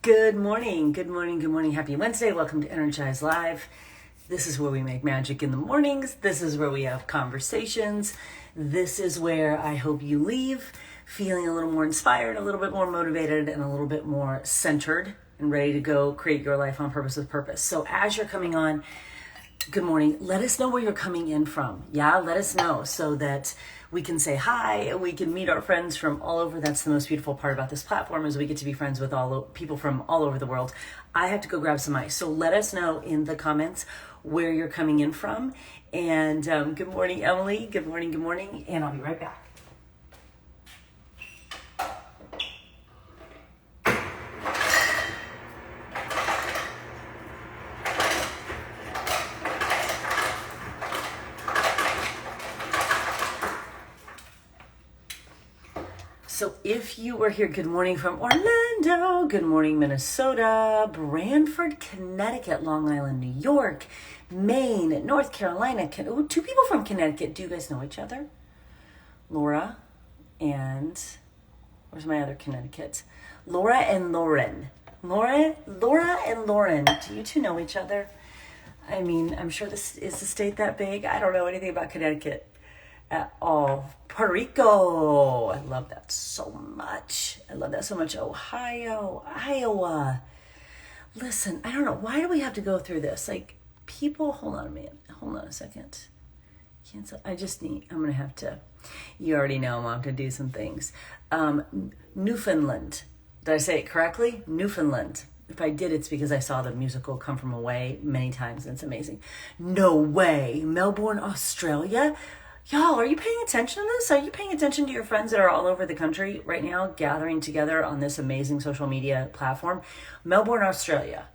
Good morning, good morning, good morning. Happy Wednesday. Welcome to Energize Live. This is where we make magic in the mornings. This is where we have conversations. This is where I hope you leave feeling a little more inspired, a little bit more motivated, and a little bit more centered and ready to go create your life on purpose with purpose. So as you're coming on, good morning. Let us know where you're coming in from. Yeah, let us know so that we can say hi and we can meet our friends from all over. That's the most beautiful part about this platform is we get to be friends with people from all over the world. I have to go grab some ice. So let us know in the comments where you're coming in from. And good morning, Emily. Good morning, good morning. And I'll be right back. So if you were here, good morning from Orlando, good morning Minnesota, Branford, Connecticut, Long Island, New York, Maine, North Carolina. Two people from Connecticut. Do you guys know each other? Laura and, where's my other Connecticut? Laura and Lauren. Laura and Lauren. Do you two know each other? I mean, I'm sure this is the state that big. I don't know anything about Connecticut at all. Puerto Rico. I love that so much. Ohio, Iowa. Listen, I don't know. Why do we have to go through this? Like, people, hold on a minute. Hold on a second. Cancel. I'm going to have to, you already know I'm going to do some things. Newfoundland. Did I say it correctly? Newfoundland. If I did, it's because I saw the musical Come From Away many times, and it's amazing. No way. Melbourne, Australia? Y'all, are you paying attention to this? Are you paying attention to your friends that are all over the country right now, gathering together on this amazing social media platform? Melbourne, Australia.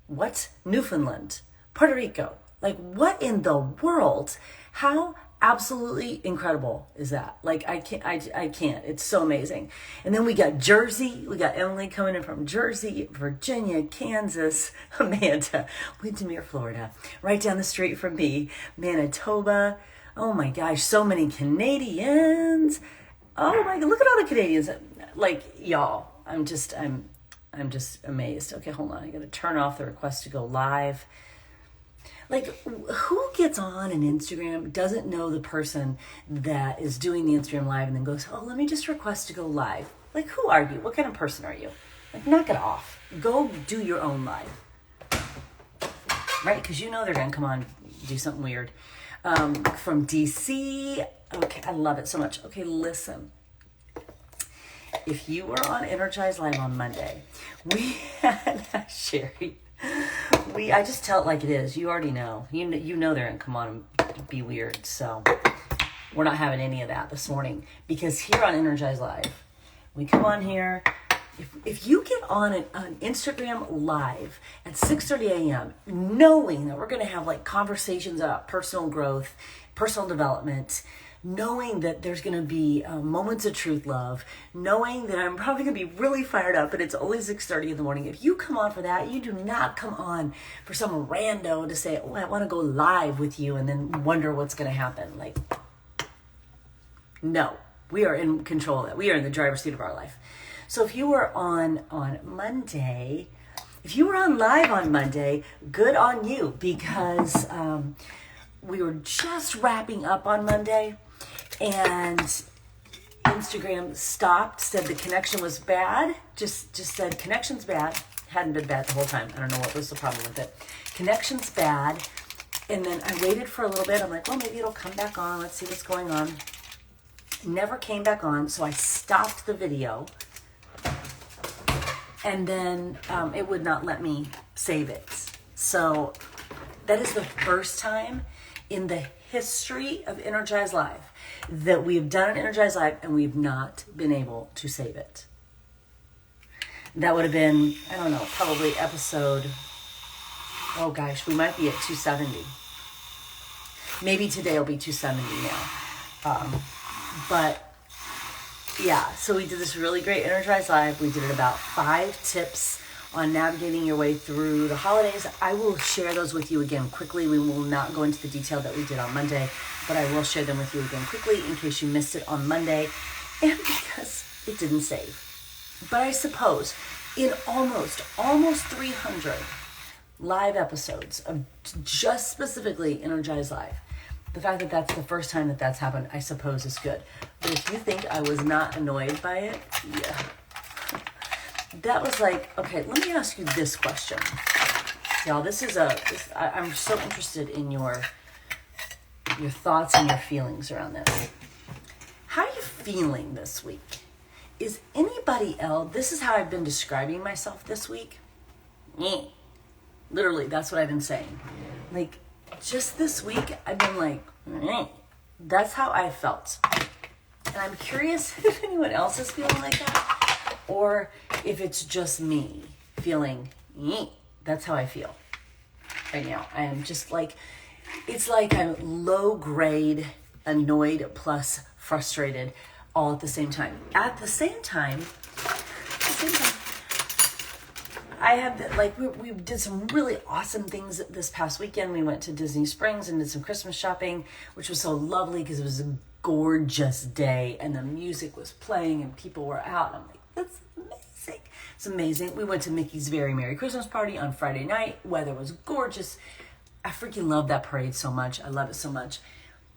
What? Newfoundland. Puerto Rico. Like, what in the world? How absolutely incredible is that? Like, I can't. It's so amazing. And then we got Jersey. We got Emily coming in from Jersey, Virginia, Kansas, Amanda, Windermere, Florida, right down the street from me, Manitoba. Oh my gosh, so many Canadians. Oh my God, look at all the Canadians. Like, y'all, I'm just amazed. Okay, hold on. I got to turn off the request to go live. Like, who gets on an Instagram, doesn't know the person that is doing the Instagram live and then goes, oh, let me just request to go live. Like, who are you? What kind of person are you? Like, knock it off. Go do your own live. Right? Because you know they're going to come on, do something weird. From DC. Okay, I love it so much. Okay, listen. If you were on Energize Live on Monday, we had Sherry. I just tell it like it is. You already know. You know they're gonna come on and be weird. So we're not having any of that this morning because here on Energize Live, we come on here. If you get on an Instagram live at 6:30 a.m., knowing that we're going to have like conversations about personal growth, personal development, knowing that there's going to be moments of truth love, knowing that I'm probably going to be really fired up, but it's only 6:30 in the morning. If you come on for that, you do not come on for some rando to say, oh, I want to go live with you and then wonder what's going to happen. Like, no, we are in control of that. We are in the driver's seat of our life. So if you were on Monday, if you were on live on Monday, good on you because we were just wrapping up on Monday and Instagram stopped, said the connection was bad, just said connection's bad. Hadn't been bad the whole time. I don't know what was the problem with it. Connection's bad. And then I waited for a little bit. I'm like, well, maybe it'll come back on. Let's see what's going on. Never came back on. So I stopped the video. And then it would not let me save it. So that is the first time in the history of Energize Live that we have done an Energize Live and we've not been able to save it. That would have been, I don't know, probably episode, oh gosh, we might be at 270. Maybe today will be 270 now. But yeah, so we did this really great Energize Live. We did it about 5 tips on navigating your way through the holidays. I will share those with you again quickly. We will not go into the detail that we did on Monday, but I will share them with you again quickly in case you missed it on Monday and because it didn't save. But I suppose in almost 300 live episodes of just specifically Energize Live. The fact that that's the first time that that's happened, I suppose, is good. But if you think I was not annoyed by it, yeah. That was like, okay, let me ask you this question. Y'all, I'm so interested in your thoughts and your feelings around this. How are you feeling this week? Is anybody else, this is how I've been describing myself this week. Literally, that's what I've been saying. Like, just this week, I've been like, that's how I felt. And I'm curious if anyone else is feeling like that, or if it's just me feeling, that's how I feel right now. I am just like, it's like I'm low grade, annoyed plus frustrated all at the same time. At the same time, I have, like, we did some really awesome things this past weekend. We went to Disney Springs and did some Christmas shopping, which was so lovely because it was a gorgeous day and the music was playing and people were out. And I'm like, that's amazing. It's amazing. We went to Mickey's Very Merry Christmas Party on Friday night. Weather was gorgeous. I freaking love that parade so much. I love it so much.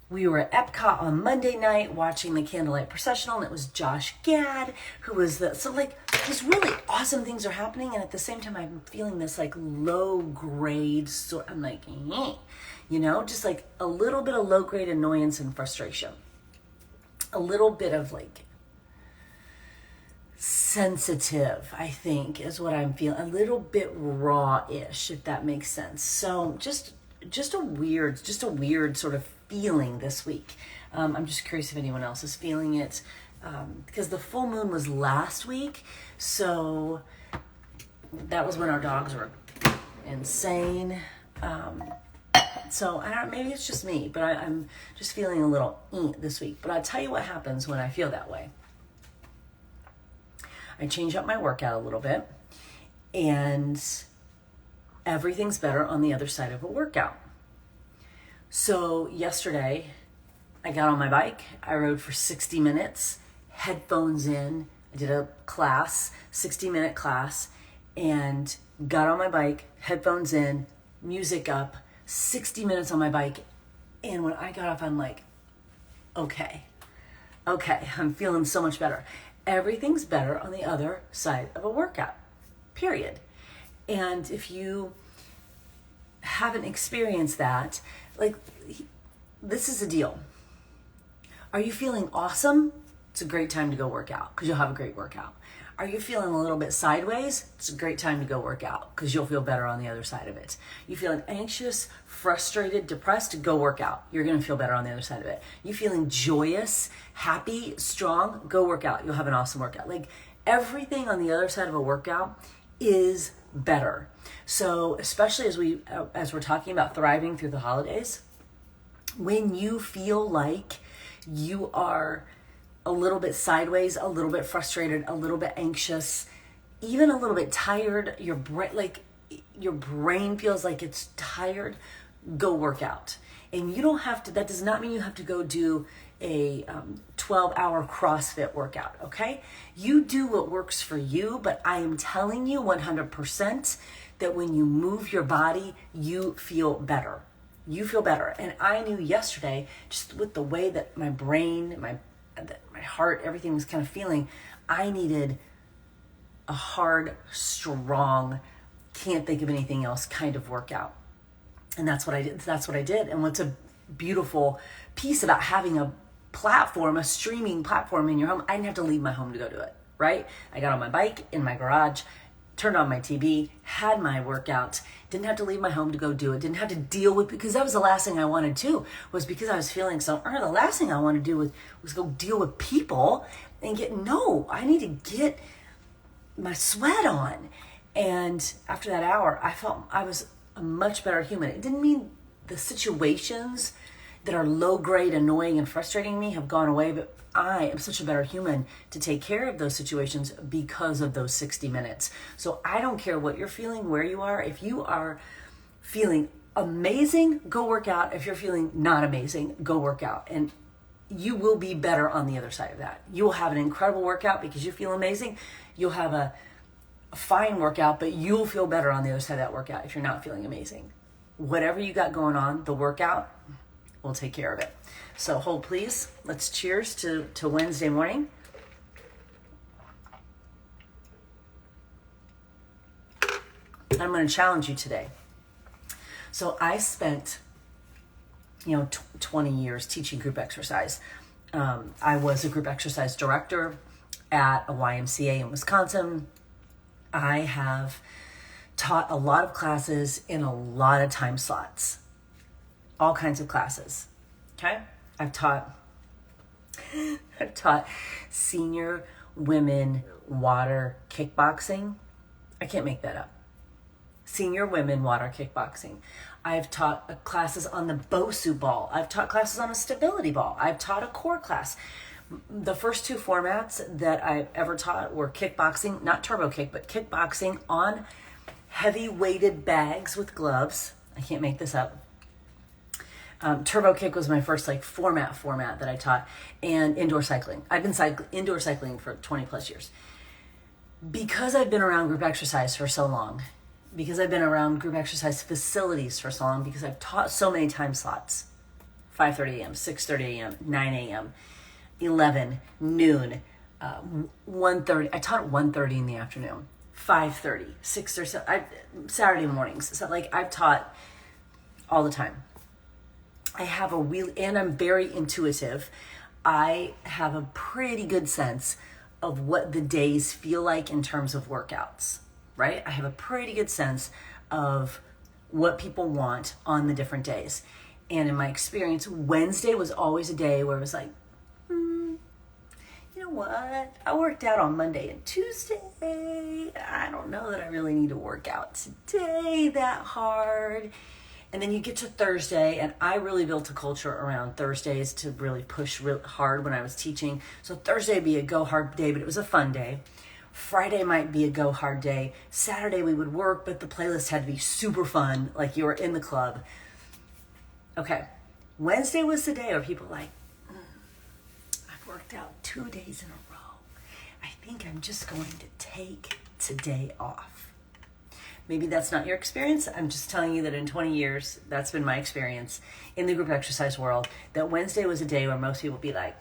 We were at Epcot on Monday night watching the Candlelight Processional, and it was Josh Gad who was so like these really awesome things are happening, and at the same time I'm feeling this like low grade sort. I'm like, just like a little bit of low grade annoyance and frustration, a little bit of like sensitive, I think, is what I'm feeling. A little bit raw-ish, if that makes sense. So just a weird sort of feeling this week. I'm just curious if anyone else is feeling it, because the full moon was last week, so that was when our dogs were insane. So I don't. Maybe it's just me, but I'm just feeling a little this week. But I'll tell you what happens when I feel that way. I change up my workout a little bit, and everything's better on the other side of a workout. So yesterday, I got on my bike. I rode for 60 minutes, headphones in. I did a class, 60-minute class, and got on my bike, headphones in, music up, 60 minutes on my bike. And when I got off, I'm like, okay, I'm feeling so much better. Everything's better on the other side of a workout, period. And if you haven't experienced that, like, this is the deal. Are you feeling awesome? It's a great time to go work out because you'll have a great workout. Are you feeling a little bit sideways? It's a great time to go work out because you'll feel better on the other side of it. You feeling anxious, frustrated, depressed? Go work out. You're going to feel better on the other side of it. You feeling joyous, happy, strong? Go work out. You'll have an awesome workout. Like, everything on the other side of a workout is better. So especially as we're talking about thriving through the holidays, when you feel like you are a little bit sideways, a little bit frustrated, a little bit anxious, even a little bit tired, your brain feels like it's tired, go work out. And you don't have to, that does not mean you have to go do a 12-hour CrossFit workout, okay? You do what works for you, but I am telling you 100% that when you move your body, you feel better. You feel better. And I knew yesterday, just with the way that my brain, my heart, everything was kind of feeling, I needed a hard, strong, can't think of anything else kind of workout. And that's what I did. And what's a beautiful piece about having a platform, a streaming platform in your home, I didn't have to leave my home to go do it, right? I got on my bike in my garage, turned on my TV, had my workout, didn't have to leave my home to go do it, didn't have to deal with, because that was the last thing I wanted to, was because I was feeling so, the last thing I wanted to do was go deal with people and I need to get my sweat on. And after that hour, I felt I was a much better human. It didn't mean the situations that are low grade, annoying, and frustrating me have gone away, but I am such a better human to take care of those situations because of those 60 minutes. So I don't care what you're feeling, where you are. If you are feeling amazing, go work out. If you're feeling not amazing, go work out. And you will be better on the other side of that. You will have an incredible workout because you feel amazing. You'll have a fine workout, but you'll feel better on the other side of that workout if you're not feeling amazing. Whatever you got going on, the workout will take care of it. So hold please. Let's cheers to Wednesday morning. I'm going to challenge you today. So I spent, 20 years teaching group exercise. I was a group exercise director at a YMCA in Wisconsin. I have taught a lot of classes in a lot of time slots, all kinds of classes. Okay. I've taught senior women water kickboxing. I can't make that up. Senior women water kickboxing. I've taught classes on the Bosu ball. I've taught classes on a stability ball. I've taught a core class. The first two formats that I've ever taught were kickboxing, not turbo kick, but kickboxing on heavy weighted bags with gloves. I can't make this up. Turbo kick was my first format that I taught, and indoor cycling. I've been indoor cycling for 20 plus years. Because I've been around group exercise for so long, because I've been around group exercise facilities for so long, because I've taught so many time slots, 5:30 a.m., 6:30 a.m., 9 a.m., 11, noon, 1:30. I taught at 1:30 in the afternoon, 5:30, 6:30, Saturday mornings. So I've taught all the time. And I'm very intuitive. I have a pretty good sense of what the days feel like in terms of workouts, right? I have a pretty good sense of what people want on the different days. And in my experience, Wednesday was always a day where it was you know what? I worked out on Monday and Tuesday. I don't know that I really need to work out today that hard. And then you get to Thursday, and I really built a culture around Thursdays to really push real hard when I was teaching. So Thursday would be a go hard day, but it was a fun day. Friday might be a go hard day. Saturday we would work, but the playlist had to be super fun, like you were in the club. Okay, Wednesday was the day where people were like, I've worked out 2 days in a row. I think I'm just going to take today off. Maybe that's not your experience. I'm just telling you that in 20 years, that's been my experience in the group exercise world, that Wednesday was a day where most people would be like,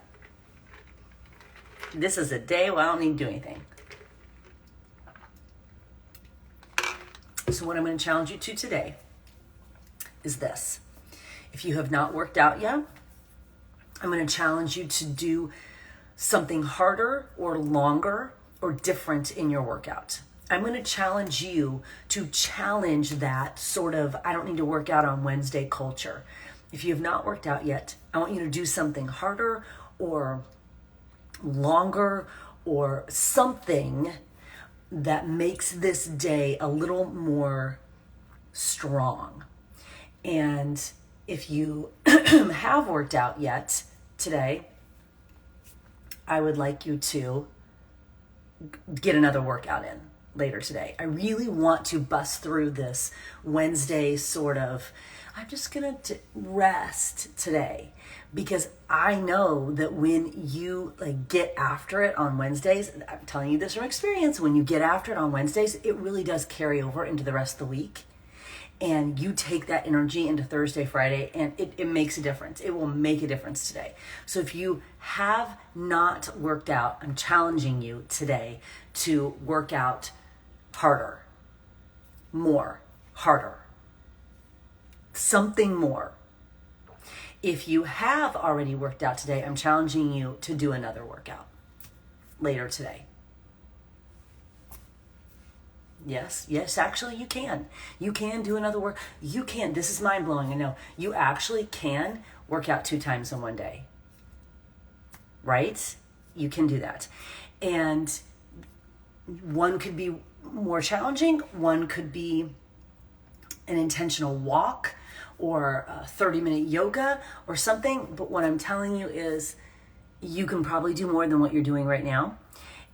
this is a day where I don't need to do anything. So what I'm going to challenge you to today is this. If you have not worked out yet, I'm going to challenge you to do something harder or longer or different in your workout. I'm going to challenge you to challenge that sort of, I don't need to work out on Wednesday culture. If you have not worked out yet, I want you to do something harder or longer or something that makes this day a little more strong. And if you have worked out yet today, I would like you to get another workout in later today. I really want to bust through this Wednesday sort of, I'm just going to rest today, because I know that when you get after it on Wednesdays, I'm telling you this from experience, when you get after it on Wednesdays, it really does carry over into the rest of the week. And you take that energy into Thursday, Friday, and it makes a difference. It will make a difference today. So if you have not worked out, I'm challenging you today to work out harder, more, harder, something more. If you have already worked out today, I'm challenging you to do another workout later today. Yes, actually you can. You can do another work. You can. This is mind blowing. I know. You actually can work out 2 times in one day. Right? You can do that. And one could be more challenging. One could be an intentional walk or a 30-minute yoga or something. But what I'm telling you is you can probably do more than what you're doing right now.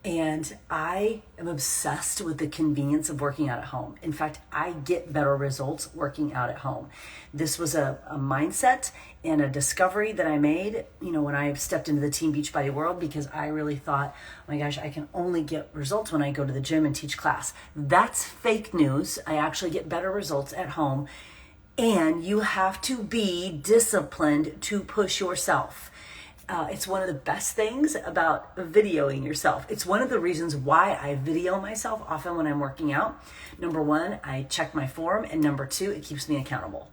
And I am obsessed with the convenience of working out at home. In fact, I get better results working out at home. This was a mindset and a discovery that I made, when I stepped into the Team Beachbody world, because I really thought, oh my gosh, I can only get results when I go to the gym and teach class. That's fake news. I actually get better results at home. And you have to be disciplined to push yourself. It's one of the best things about videoing yourself. It's one of the reasons why I video myself often when I'm working out. Number one, I check my form. And number two, it keeps me accountable.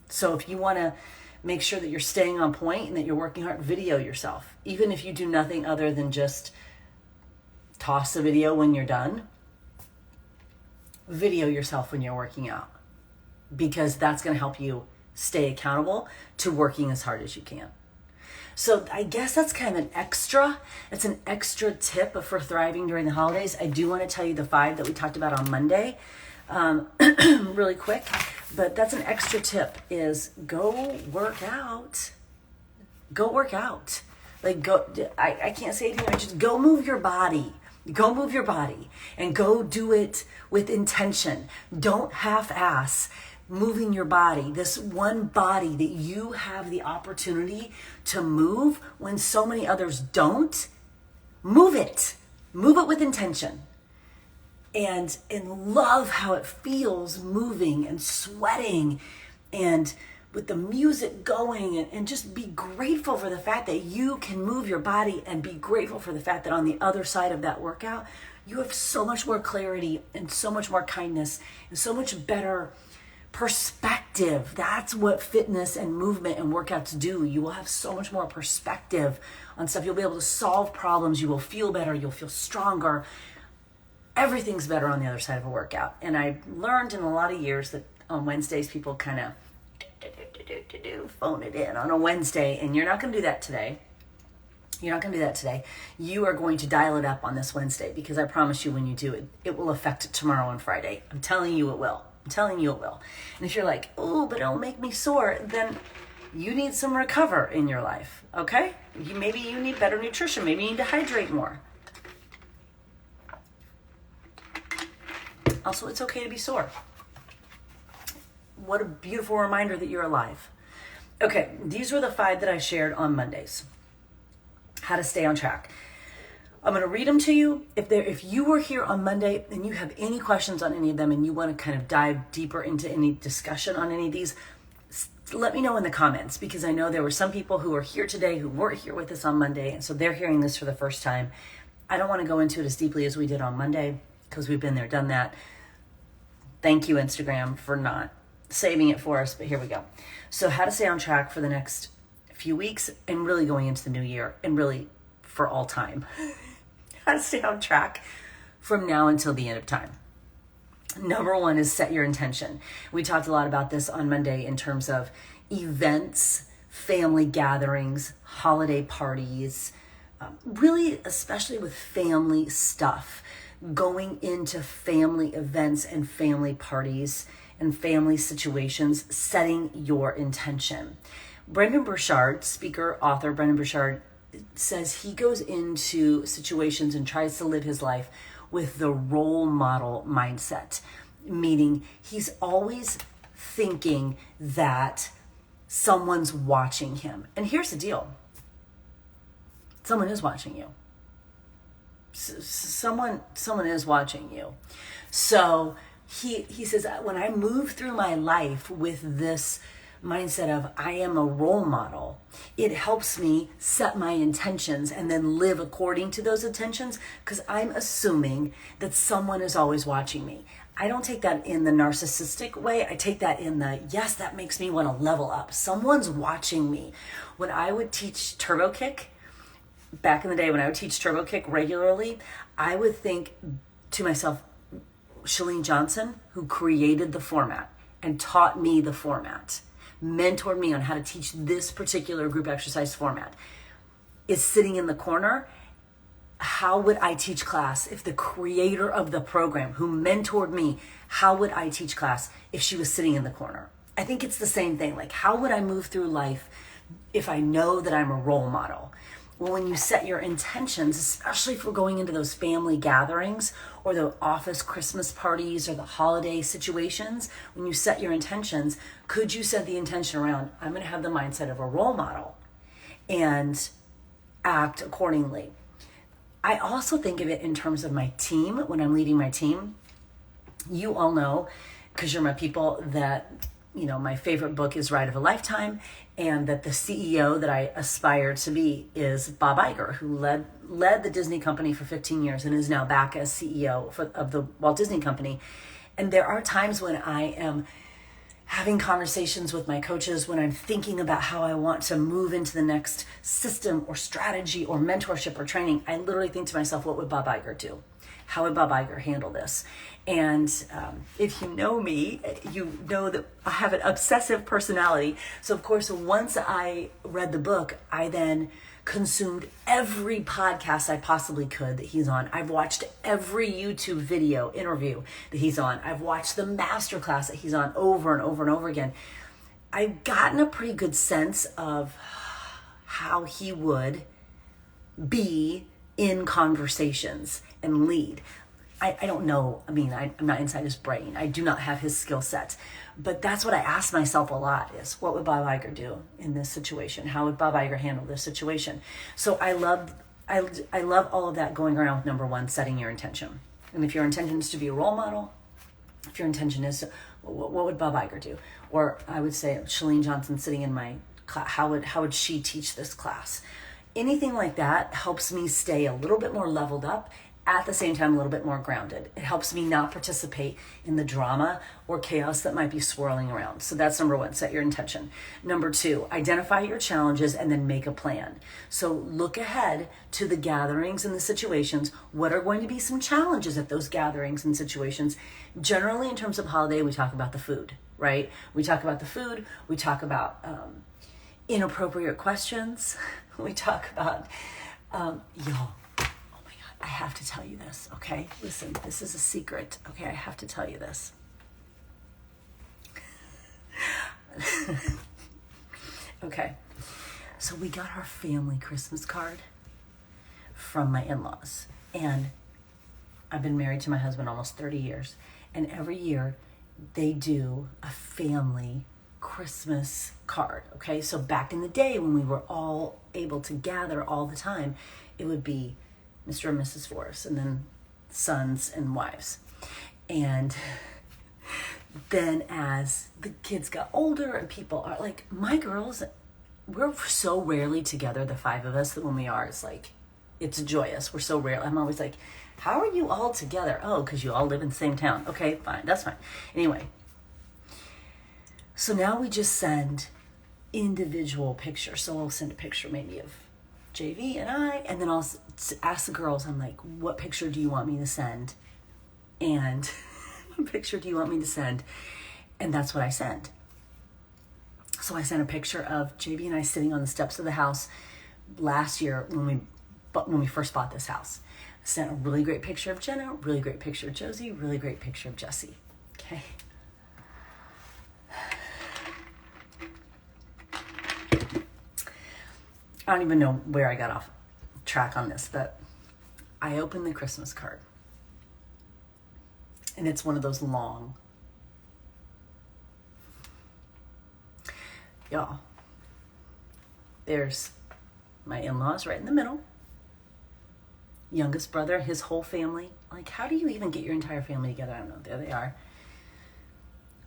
So if you want to make sure that you're staying on point and that you're working hard, video yourself. Even if you do nothing other than just toss a video when you're done, video yourself when you're working out, because that's going to help you stay accountable to working as hard as you can. So I guess that's kind of it's an extra tip for thriving during the holidays. I do want to tell you the 5 that we talked about on Monday really quick, but that's an extra tip is go work out. Go work out. I can't say anything, just go move your body. Go move your body and go do it with intention. Don't half-ass moving your body, this one body that you have the opportunity to move when so many others don't. Move it with intention, and love how it feels moving and sweating and with the music going, and just be grateful for the fact that you can move your body, and be grateful for the fact that on the other side of that workout, you have so much more clarity and so much more kindness and so much better perspective. That's what fitness and movement and workouts do. You will have so much more perspective on stuff. You'll be able to solve problems. You will feel better. You'll feel stronger. Everything's better on the other side of a workout. And I learned in a lot of years that on Wednesdays, people kind of phone it in on a Wednesday, and you're not going to do that today. You're not going to do that today. You are going to dial it up on this Wednesday, because I promise you when you do it, it will affect tomorrow and Friday. I'm telling you it will. I'm telling you it will. And if you're like, oh, but it'll make me sore, then you need some recover in your life, okay? Maybe you need better nutrition. Maybe you need to hydrate more. Also, it's okay to be sore. What a beautiful reminder that you're alive. Okay, these were the 5 that I shared on Mondays. How to stay on track. I'm going to read them to you. If you were here on Monday and you have any questions on any of them and you want to kind of dive deeper into any discussion on any of these, let me know in the comments, because I know there were some people who are here today who weren't here with us on Monday, and so they're hearing this for the first time. I don't want to go into it as deeply as we did on Monday, because we've been there, done that. Thank you, Instagram, for not saving it for us, but here we go. So how to stay on track for the next few weeks and really going into the new year, and really for all time. How to stay on track from now until the end of time. Number 1 is set your intention. We talked a lot about this on Monday in terms of events, family gatherings, holiday parties, really, especially with family stuff, going into family events and family parties and family situations, setting your intention. Brendon Burchard, speaker, author Brendon Burchard, says he goes into situations and tries to live his life with the role model mindset, meaning he's always thinking that someone's watching him. And here's the deal. Someone is watching you. Someone is watching you. So he says, when I move through my life with this mindset of I am a role model, it helps me set my intentions and then live according to those intentions, because I'm assuming that someone is always watching me. I don't take that in the narcissistic way. I take that in the, yes, that makes me want to level up. Someone's watching me. When I would teach Turbo Kick, back in the day when I would teach Turbo Kick regularly, I would think to myself, Chalene Johnson, who created the format and taught me the format, mentored me on how to teach this particular group exercise format, is sitting in the corner. How would I teach class if the creator of the program who mentored me, how would I teach class if she was sitting in the corner? I think it's the same thing. Like, how would I move through life if I know that I'm a role model? Well, when you set your intentions, especially if we're going into those family gatherings or the office Christmas parties or the holiday situations, when you set your intentions, could you set the intention around, I'm going to have the mindset of a role model and act accordingly? I also think of it in terms of my team. When I'm leading my team, you all know, because you're my people, that my favorite book is Ride of a Lifetime, and that the CEO that I aspire to be is Bob Iger, who led the Disney company for 15 years and is now back as CEO of the Walt Disney Company. And there are times when I am having conversations with my coaches, when I'm thinking about how I want to move into the next system or strategy or mentorship or training, I literally think to myself, what would Bob Iger do? How would Bob Iger handle this? And if you know me, you know that I have an obsessive personality. So of course, once I read the book, I then consumed every podcast I possibly could that he's on. I've watched every YouTube video interview that he's on. I've watched the masterclass that he's on over and over and over again. I've gotten a pretty good sense of how he would be in conversations and lead. I don't know. I mean, I'm not inside his brain. I do not have his skill set. But that's what I ask myself a lot is, what would Bob Iger do in this situation? How would Bob Iger handle this situation? So I love all of that going around with number one, setting your intention. And if your intention is to be a role model, if your intention is, what would Bob Iger do? Or I would say, Chalene Johnson sitting in my class, how would she teach this class? Anything like that helps me stay a little bit more leveled up, at the same time a little bit more grounded. It helps me not participate in the drama or chaos that might be swirling around. So that's number one, set your intention. Number two, identify your challenges and then make a plan. So look ahead to the gatherings and the situations. What are going to be some challenges at those gatherings and situations? Generally, in terms of holiday, we talk about the food, right? We talk about the food. We talk about inappropriate questions. We talk about, y'all, I have to tell you this, okay? Listen, this is a secret, okay? I have to tell you this. Okay, so we got our family Christmas card from my in-laws. And I've been married to my husband almost 30 years. And every year they do a family Christmas card, okay? So back in the day when we were all able to gather all the time, it would be Mr. and Mrs. Forrest, and then sons and wives. And then as the kids got older and people are like, my girls, we're so rarely together, the five of us, that when we are, it's joyous. We're so rare. I'm always like, how are you all together? Oh, because you all live in the same town. Okay, fine, that's fine. Anyway, so now we just send individual pictures. So I'll send a picture maybe of JV and I, and then I'll ask the girls, I'm like, what picture do you want me to send? And what picture do you want me to send? And that's what I send. So I sent a picture of JV and I sitting on the steps of the house last year when we first bought this house. I sent a really great picture of Jenna, really great picture of Josie, really great picture of Jessie. Okay. I don't even know where I got off track on this, but I opened the Christmas card. And it's one of those long. Y'all, there's my in-laws right in the middle. Youngest brother, his whole family. Like, how do you even get your entire family together? I don't know. There they are.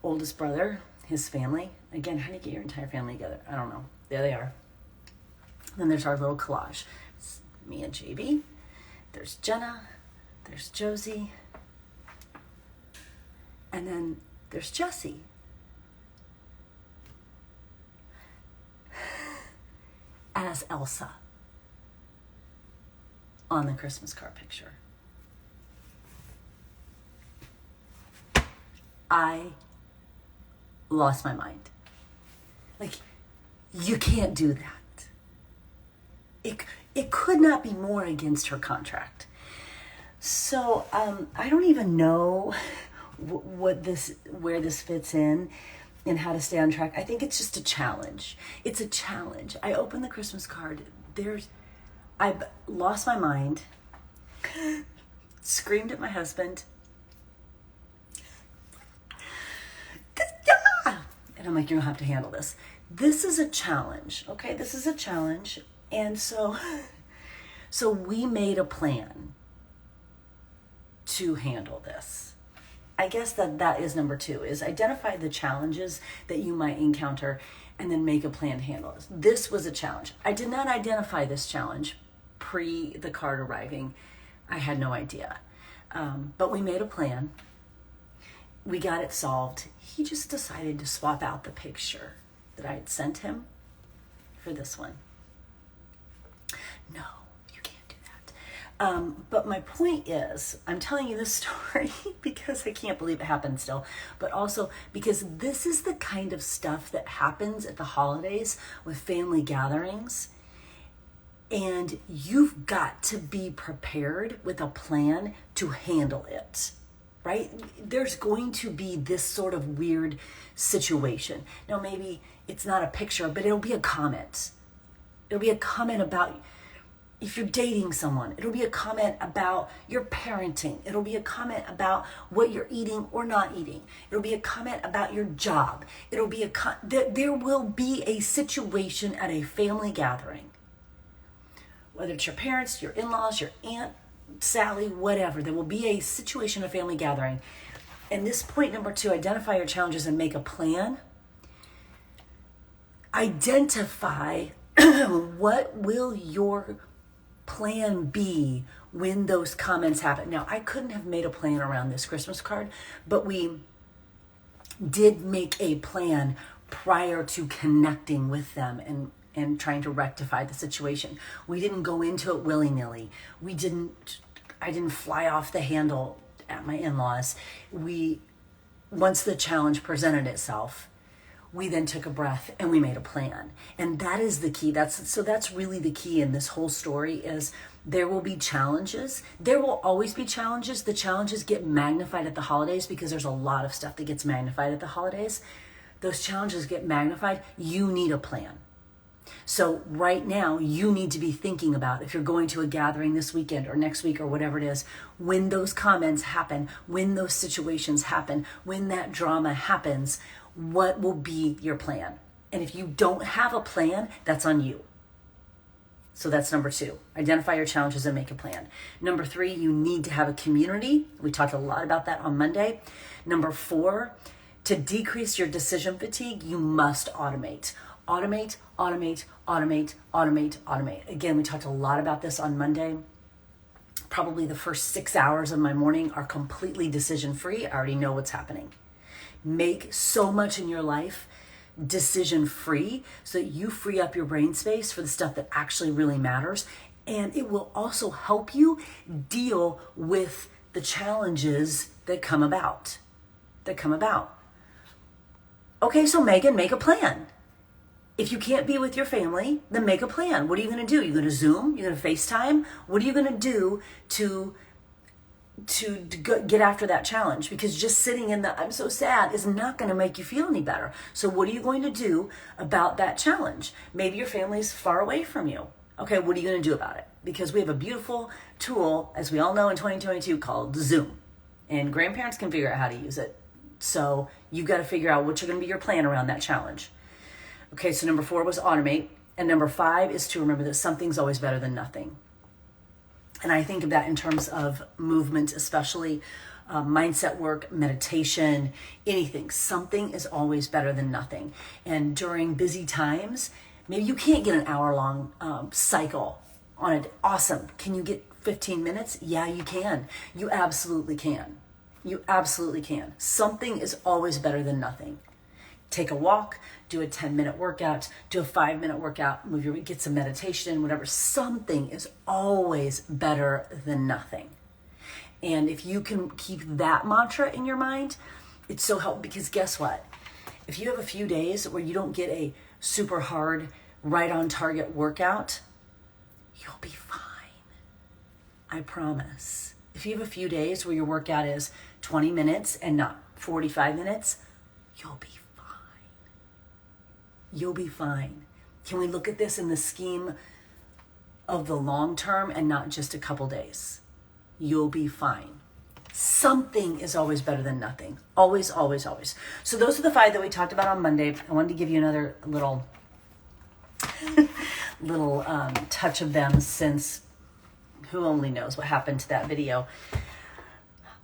Oldest brother, his family. Again, how do you get your entire family together? I don't know. There they are. Then there's our little collage. It's me and JB. There's Jenna. There's Josie. And then there's Jessie. As Elsa on the Christmas card picture. I lost my mind. Like, you can't do that. It could not be more against her contract. So I don't even know where this fits in and how to stay on track. I think it's just a challenge. It's a challenge. I open the Christmas card. I lost my mind, screamed at my husband. Yeah! And I'm like, you don't have to handle this. This is a challenge, okay? This is a challenge. And so we made a plan to handle this. I guess that is number 2, is identify the challenges that you might encounter and then make a plan to handle this. This was a challenge. I did not identify this challenge pre the card arriving. I had no idea. But we made a plan. We got it solved. He just decided to swap out the picture that I had sent him for this one. No, you can't do that. But my point is, I'm telling you this story because I can't believe it happened still, but also because this is the kind of stuff that happens at the holidays with family gatherings. And you've got to be prepared with a plan to handle it, right? There's going to be this sort of weird situation. Now, maybe it's not a picture, but it'll be a comment. It'll be a comment about if you're dating someone. It'll be a comment about your parenting. It'll be a comment about what you're eating or not eating. It'll be a comment about your job. It'll be there will be a situation at a family gathering. Whether it's your parents, your in-laws, your Aunt Sally, whatever, there will be a situation, a family gathering. And this point number 2, identify your challenges and make a plan. Identify what will your plan be when those comments happen. Now, I couldn't have made a plan around this Christmas card, but we did make a plan prior to connecting with them and trying to rectify the situation. We didn't go into it willy-nilly. I didn't fly off the handle at my in-laws. Once the challenge presented itself, we then took a breath and we made a plan. And that is the key. That's really the key in this whole story is there will be challenges. There will always be challenges. The challenges get magnified at the holidays because there's a lot of stuff that gets magnified at the holidays. Those challenges get magnified. You need a plan. So right now, you need to be thinking about, if you're going to a gathering this weekend or next week or whatever it is, when those comments happen, when those situations happen, when that drama happens, what will be your plan? And if you don't have a plan, that's on you. So that's number 2. Identify your challenges and make a plan. Number 3, you need to have a community. We talked a lot about that on Monday. Number 4, to decrease your decision fatigue, you must automate. Automate, automate, automate, automate, automate. Again, we talked a lot about this on Monday. Probably the first 6 hours of my morning are completely decision-free. I already know what's happening. Make so much in your life decision-free so that you free up your brain space for the stuff that actually really matters. And it will also help you deal with the challenges that come about. Okay, so Megan, make a plan. If you can't be with your family, then make a plan. What are you going to do? You're going to Zoom? You're going to FaceTime? What are you going to do to get after that challenge? Because just sitting in the I'm so sad is not going to make you feel any better. So what are you going to do about that challenge? Maybe your family's far away from you. Okay, what are you going to do about it? Because we have a beautiful tool, as we all know in 2022, called Zoom. And grandparents can figure out how to use it. So you've got to figure out what's going to be your plan around that challenge. Okay, so number 4 was automate. And number 5 is to remember that something's always better than nothing. And I think of that in terms of movement, especially mindset work, meditation, anything. Something is always better than nothing. And during busy times, maybe you can't get an hour-long cycle on it. Awesome. Can you get 15 minutes? Yeah, you can. You absolutely can. You absolutely can. Something is always better than nothing. Take a walk, do a 10-minute workout, do a 5-minute workout, get some meditation, whatever. Something is always better than nothing. And if you can keep that mantra in your mind, it's so helpful, because guess what? If you have a few days where you don't get a super hard, right on target workout, you'll be fine. I promise. If you have a few days where your workout is 20 minutes and not 45 minutes, you'll be fine. You'll be fine. Can we look at this in the scheme of the long term and not just a couple days. You'll be fine. Something is always better than nothing. Always, always, always. So those are the 5 that we talked about on Monday. I wanted to give you another little touch of them, since who only knows what happened to that video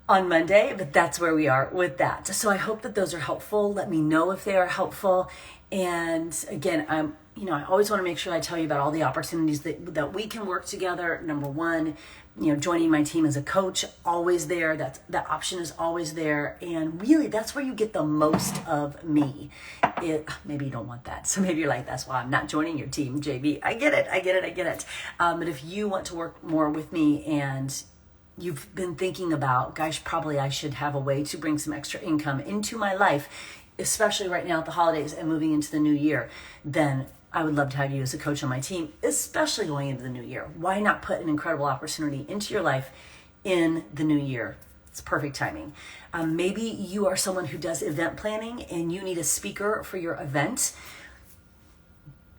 on Monday, but that's where we are with that. So I hope that those are helpful. Let me know if they are helpful. And again, I always want to make sure I tell you about all the opportunities that we can work together. Number one, joining my team as a coach, always there. That option is always there. And really, that's where you get the most of me. Maybe you don't want that. So maybe you're like, that's why I'm not joining your team, JB. I get it. But if you want to work more with me and you've been thinking about, gosh, probably I should have a way to bring some extra income into my life, especially right now at the holidays and moving into the new year, then I would love to have you as a coach on my team, especially going into the new year. Why not put an incredible opportunity into your life in the new year? It's perfect timing. Maybe you are someone who does event planning and you need a speaker for your event.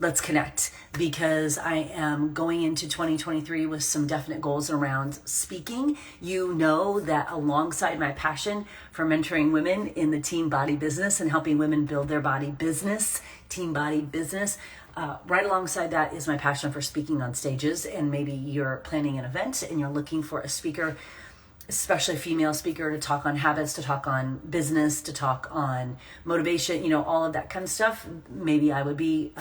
Let's connect, because I am going into 2023 with some definite goals around speaking. You know that alongside my passion for mentoring women in the team body business and helping women build their body business, team body business, right alongside that is my passion for speaking on stages. And maybe you're planning an event and you're looking for a speaker, especially a female speaker, to talk on habits, to talk on business, to talk on motivation, all of that kind of stuff. Maybe I would be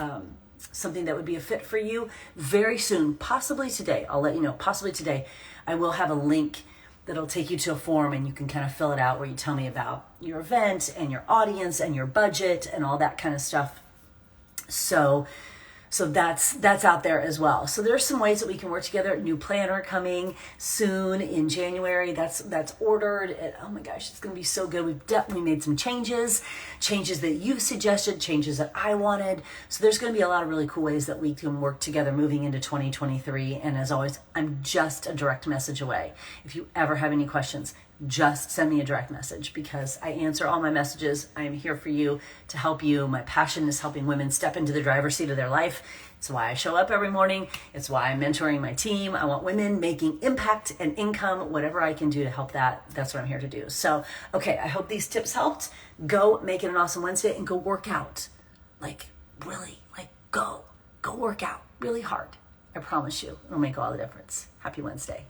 something that would be a fit for you very soon, possibly today. I'll let you know, possibly today. I will have a link that'll take you to a form and you can kind of fill it out where you tell me about your event and your audience and your budget and all that kind of stuff. So that's out there as well. So there's some ways that we can work together. New planner coming soon in January. That's ordered. Oh my gosh, it's going to be so good. We've definitely made some changes that you've suggested, changes that I wanted. So there's going to be a lot of really cool ways that we can work together moving into 2023. And as always, I'm just a direct message away. If you ever have any questions, just send me a direct message, because I answer all my messages. I am here for you, to help you. My passion is helping women step into the driver's seat of their life. It's why I show up every morning. It's why I'm mentoring my team. I want women making impact and income, whatever I can do to help that. That's what I'm here to do. So, okay, I hope these tips helped. Go make it an awesome Wednesday and go work out. Go work out really hard. I promise you, it'll make all the difference. Happy Wednesday.